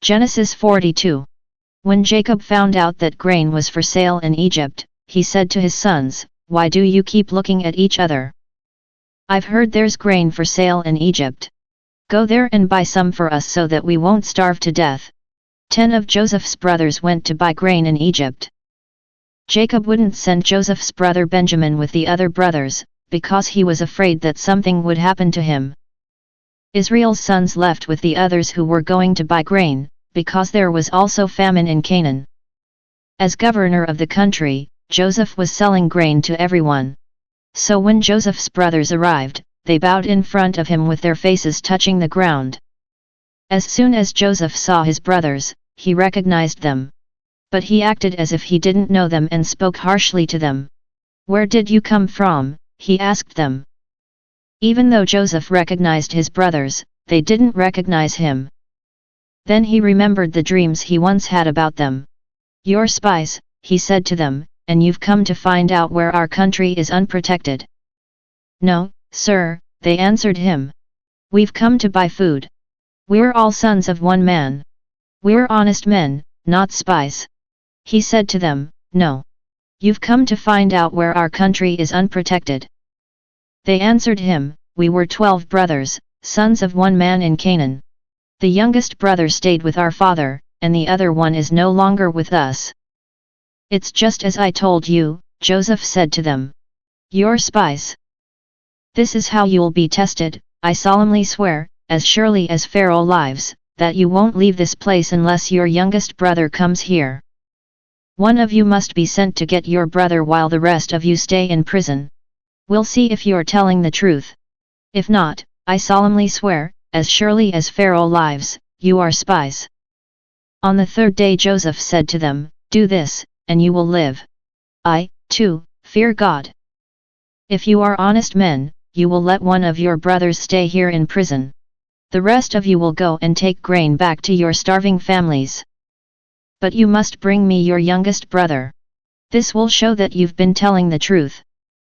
Genesis 42. When Jacob found out that grain was for sale in Egypt, he said to his sons, "Why do you keep looking at each other? I've heard there's grain for sale in Egypt. Go there and buy some for us so that we won't starve to death." 10 of Joseph's brothers went to buy grain in Egypt. Jacob wouldn't send Joseph's brother Benjamin with the other brothers, because he was afraid that something would happen to him. Israel's sons left with the others who were going to buy grain, because there was also famine in Canaan. As governor of the country, Joseph was selling grain to everyone. So when Joseph's brothers arrived, they bowed in front of him with their faces touching the ground. As soon as Joseph saw his brothers, he recognized them. But he acted as if he didn't know them and spoke harshly to them. "Where did you come from?" he asked them. Even though Joseph recognized his brothers, they didn't recognize him. Then he remembered the dreams he once had about them. "You're spies," he said to them, "and you've come to find out where our country is unprotected." "No, sir," they answered him. "We've come to buy food. We're all sons of one man. We're honest men, not spies." He said to them, "No. You've come to find out where our country is unprotected." They answered him, "We were 12 brothers, sons of one man in Canaan. The youngest brother stayed with our father, and the other one is no longer with us." "It's just as I told you," Joseph said to them. "You're spies. This is how you'll be tested. I solemnly swear, as surely as Pharaoh lives, that you won't leave this place unless your youngest brother comes here. One of you must be sent to get your brother while the rest of you stay in prison. We'll see if you're telling the truth. If not, I solemnly swear, as surely as Pharaoh lives, you are spies." On the third day Joseph said to them, "Do this, and you will live. I, too, fear God. If you are honest men, you will let one of your brothers stay here in prison. The rest of you will go and take grain back to your starving families. But you must bring me your youngest brother. This will show that you've been telling the truth.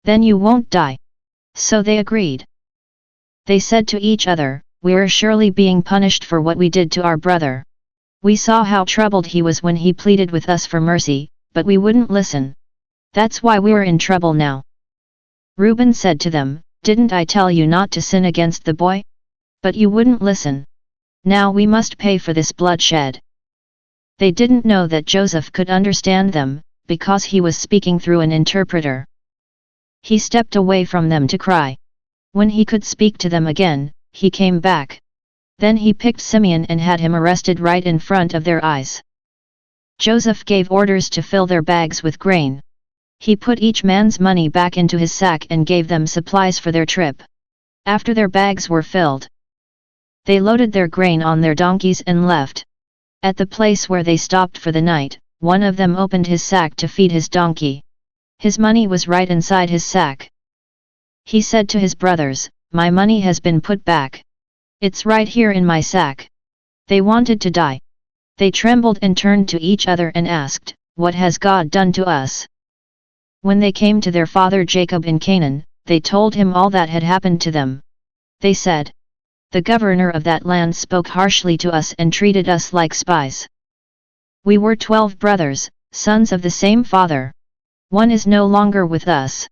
Then you won't die." So they agreed. They said to each other, "We're surely being punished for what we did to our brother. We saw how troubled he was when he pleaded with us for mercy, but we wouldn't listen. That's why we're in trouble now." Reuben said to them, "Didn't I tell you not to sin against the boy? But you wouldn't listen. Now we must pay for this bloodshed." They didn't know that Joseph could understand them, because he was speaking through an interpreter. He stepped away from them to cry. When he could speak to them again, he came back. Then he picked Simeon and had him arrested right in front of their eyes. Joseph gave orders to fill their bags with grain. He put each man's money back into his sack and gave them supplies for their trip. After their bags were filled, they loaded their grain on their donkeys and left. At the place where they stopped for the night, one of them opened his sack to feed his donkey. His money was right inside his sack. He said to his brothers, "My money has been put back. It's right here in my sack." They wanted to die. They trembled and turned to each other and asked, "What has God done to us?" When they came to their father Jacob in Canaan, they told him all that had happened to them. They said, "The governor of that land spoke harshly to us and treated us like spies. We were 12 brothers, sons of the same father. One is no longer with us.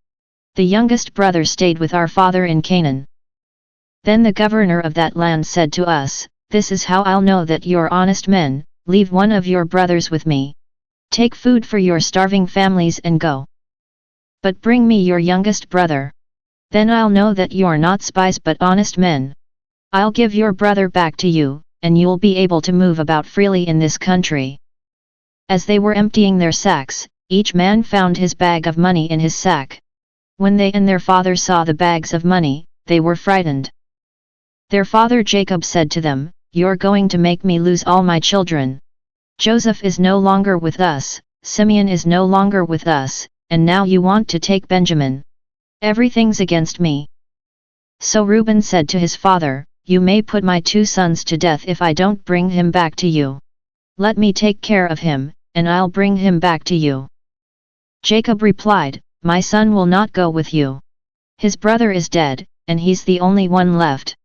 The youngest brother stayed with our father in Canaan." Then the governor of that land said to us, "This is how I'll know that you're honest men. Leave one of your brothers with me. Take food for your starving families and go. But bring me your youngest brother. Then I'll know that you're not spies but honest men. I'll give your brother back to you, and you'll be able to move about freely in this country." As they were emptying their sacks, each man found his bag of money in his sack. When they and their father saw the bags of money, they were frightened. Their father Jacob said to them, "You're going to make me lose all my children. Joseph is no longer with us, Simeon is no longer with us, and now you want to take Benjamin. Everything's against me." So Reuben said to his father, "You may put my 2 sons to death if I don't bring him back to you. Let me take care of him, and I'll bring him back to you." Jacob replied, "My son will not go with you. His brother is dead, and he's the only one left.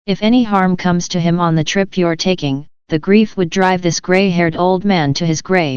If any harm comes to him on the trip you're taking, the grief would drive this grey-haired old man to his grave.